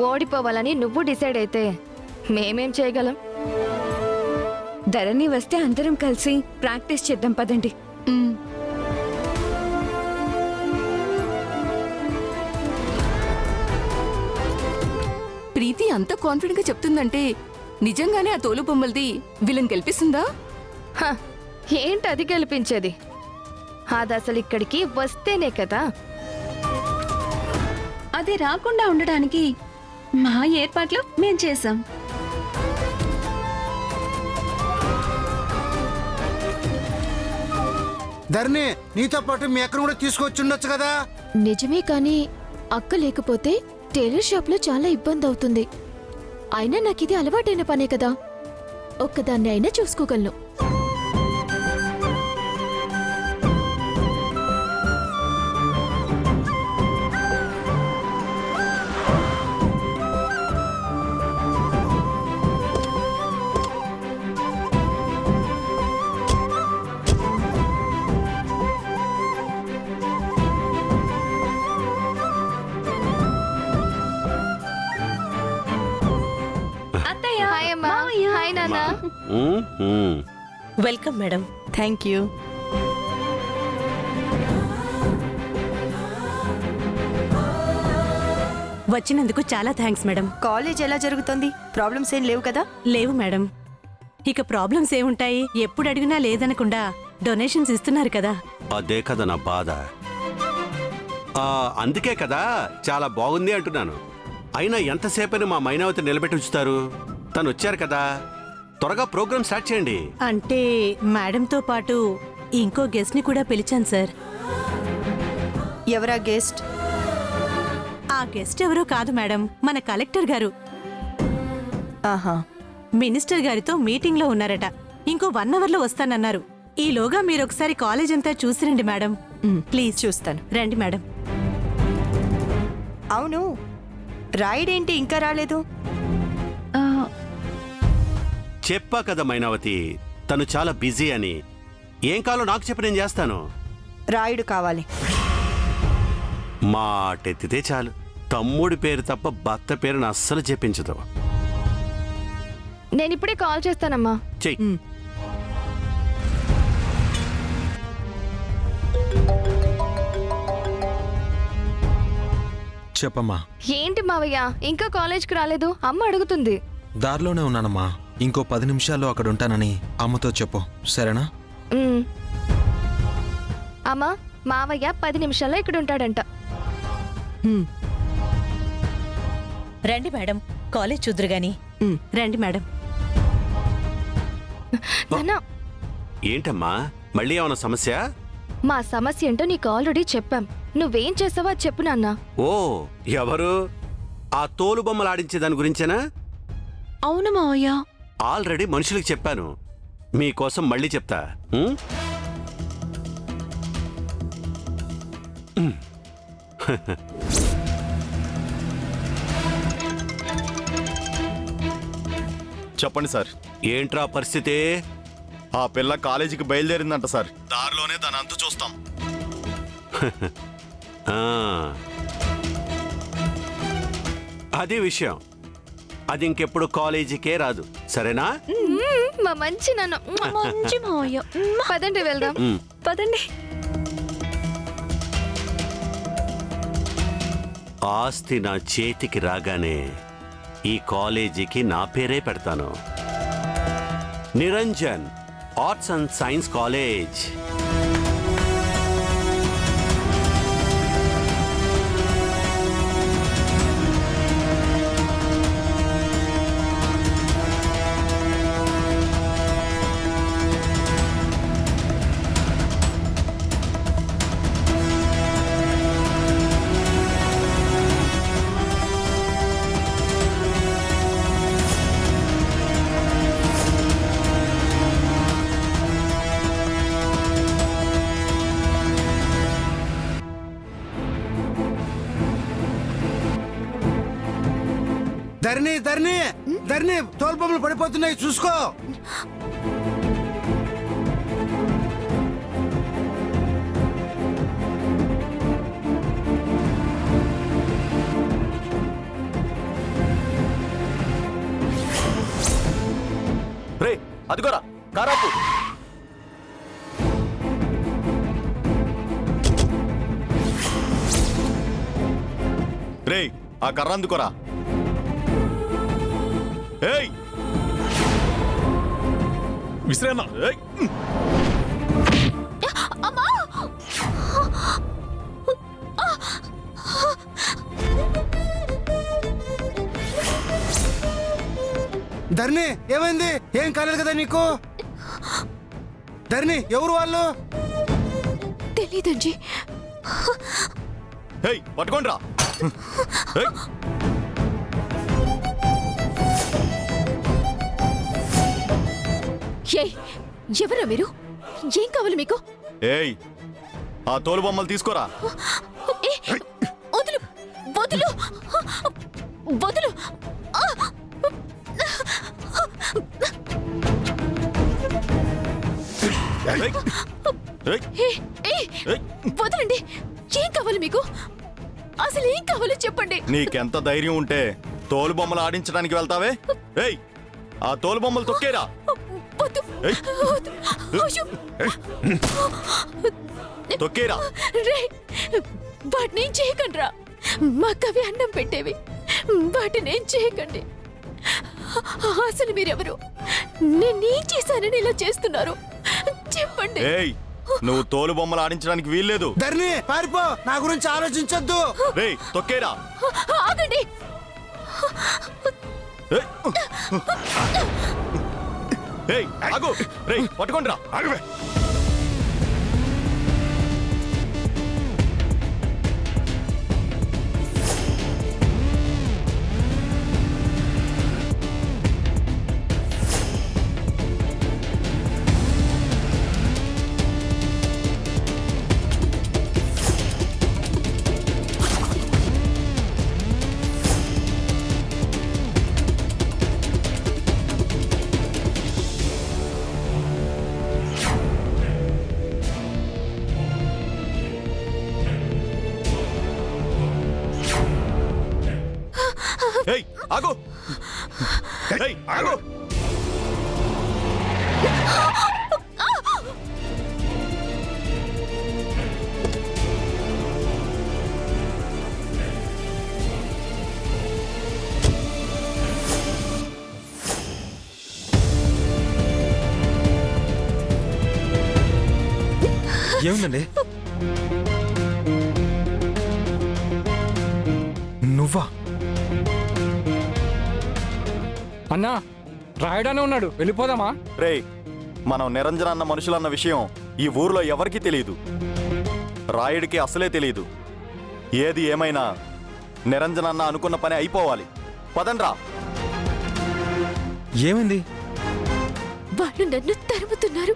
ఓడిపోవాలని నువ్వు డిసైడ్ అయితే మేమేం చేయగలం? ధరణి వస్తే అందరం కలిసి ప్రాక్టీస్ చేద్దాం పదండి. ప్రీతి అంత కాన్ఫిడెంట్ గా చెప్తుందంటే నిజంగానే ఆ తోలు బొమ్మలది విలన్ గెలిపిస్తుందా? హ, ఏంటి అది గెలిపించేది? అది అసలు ఇక్కడికి వస్తేనే కదా. అది రాకుండా ఉండడానికి మా ఏర్పాట్లు మేం చేశాం. ధరణి, నీతో పాటు మీ అక్కను కూడా తీసుకొచ్చి ఉండొచ్చు కదా. నిజమే, కానీ అక్క లేకపోతే టైలర్ షాప్లో చాలా ఇబ్బంది అవుతుంది. అయినా నాకిది అలవాటైన పనే కదా, ఒక్కదాన్ని అయినా చూసుకోగలను. అత్తయ్య, హాయ్ అమ్మా. మావయ్య. హాయ్ నాన్న. Welcome madam. Thank you. వచ్చినందుకు చాలా థ్యాంక్స్ మేడం. కాలేజ్ ఎలా జరుగుతుంది? ప్రాబ్లమ్స్ ఏం లేవు కదా? లేవు మేడం. ఇక ప్రాబ్లమ్స్ ఏముంటాయి? ఎప్పుడు అడిగినా లేదనకుండా డొనేషన్స్ ఇస్తున్నారు కదా. అదే కదా నా బాధ. అందుకే కదా చాలా బాగుంది అంటున్నాను. అయినా ఎంతసేపని మా మైనావతి నిలబెట్టి ఉంచుతారు? తను వచ్చారు కదా, త్వరగా ప్రోగ్రామ్ స్టార్ట్ చేయండి. అంటే మేడంతో పాటు ఇంకో గెస్ట్ ని కూడా పిలిచాను సార్. ఎవరా గెస్ట్? ఆ గెస్ట్ ఎవరో కాదు మేడం, మన కలెక్టర్ గారు. ఆహా, మినిస్టర్ గారితో మీటింగ్ లో ఉన్నారట. ఇంకో 1 అవర్లో వస్తానన్నారు. ఈలోగా మీరు ఒకసారి కాలేజ్ అంతా చూసిరండి మేడం. ప్లీజ్. చూస్తాను. రండి మేడం. అవును, రైడ్ ఏంటి ఇంకా రాలేదు? ఆ, చెప్పా కదా మైనావతి, తను చాలా బిజీ అని. ఏం కావాలో నాకు చెప్పి నేను చేస్తాను. రాయుడు కావాలి. మాటెత్తితే చాలు, తమ్ముడి పేరు తప్ప భర్త పేరును అస్సలు చెప్పించదు. నేను ఇప్పుడే కాల్ చేస్తానమ్మా. చెయ్యి. చెప్పమ్మా. ఏంటి మావయ్య ఇంకా కాలేజ్కి రాలేదు? అమ్మ అడుగుతుంది. దారిలోనే ఉన్నానమ్మా. ఇంకో 10 నిమిషాల్లో అక్కడ ఉంటానని అమ్మతో చెప్పు, సరేనా? అమ్మా, మావయ్య 10 నిమిషాల్లో ఇక్కడ ఉంటాడంట. రండి మేడం, కాలేజ్ చూద్దరు గాని. రండి మేడం. నాన్న, ఏంటమ్మా, మళ్ళీ ఏమైనా సమస్య? మా సమస్య ఏంటో నీకు ఆల్రెడీ చెప్పాం. నువ్వేం చేసావో అది చెప్పు నాన్న. ఓ, ఎవరు? ఆ తోలు బొమ్మలు ఆడించే దాని గురించేనా? అవును మావయ్య. ఆల్రెడీ మనుషులకు చెప్పాను. మీకోసం మళ్ళీ చెప్తా. చెప్పండి సార్. ఏంట్రా పరిస్థితి? ఆ పిల్ల కాలేజీకి బయలుదేరిందంట సార్. దారిలోనే తన అంతు చూస్తాం. ఆ, అది విషయం. అది ఇంకెప్పుడు కాలేజీకే రాదు, సరేనా? మా మంచి నాన్న. మంచి మావయ్య. పదండి వెళ్దాం. పదండి. ఆస్తి నా చేతికి రాగానే ఈ కాలేజీకి నా పేరే పెడతాను. Niranjan arts and science college. Dharani, Dharani, Dharani, తోలుబొమ్మలు పడిపోతున్నాయి, చూసుకో. అందుకోరా కారాపు. రేయ్ ఆ కర్ర అందుకోరా. ఏయ్ విసిరేనా? ఏయ్ ధర్ని ఏమైంది? ఏం కాలేదు కదా నీకు? ధర్ని ఎవరు వాళ్ళు? తెలీదండి. ఏయ్ పట్టుకోండిరా. ఏయ్ ఎవరా మీరు? ఏం కావాలి మీకు? ఏయ్ ఆ తోలు బొమ్మలు తీసుకోరా. వదులు వదులు వదులు. వదలండి. ఏం కావాలి మీకు? అసలు ఏం కావాలో చెప్పండి. నీకెంత ధైర్యం ఉంటే తోలు బొమ్మలు ఆడించడానికి వెళ్తావే? ఏయ్ ఆ తోలు బొమ్మలు తొక్కేరా. తొక్కేరా. వాటిని ఏం చేయకండి. మాకవి అన్నం పెట్టేవి. వాటిని ఏం చేయకండి. అసలు మీరెవరు? నేనేం చేశానని ఇలా చేస్తున్నారు చెప్పండి. ఏయ్ నువ్వు తోలు బొమ్మలు ఆడించడానికి వీల్లేదు. ధర్ని పారిపో. నా గురించి ఆలోచించొద్దు. రేయ్ తొక్కేరా. ఆగండి. ఏయ్ ఆగు. రేయ్ పట్టుకోండిరా. ఆగవే. ఏయ్ ఆగు. ఏయ్ ఆగు. ఏముందండి? నువ్వా? అన్నా రాయడానే ఉన్నాడు, వెళ్ళిపోదామా? రేయ్ మనం నిరంజన అన్న మనుషులన్న విషయం ఈ ఊర్లో ఎవరికీ తెలియదు. రాయుడికి అసలే తెలియదు. ఏది ఏమైనా నిరంజన అన్న అనుకున్న పని అయిపోవాలి. పదండ్రా. ఏమైంది? వాళ్ళు నన్ను తరుముతున్నారు.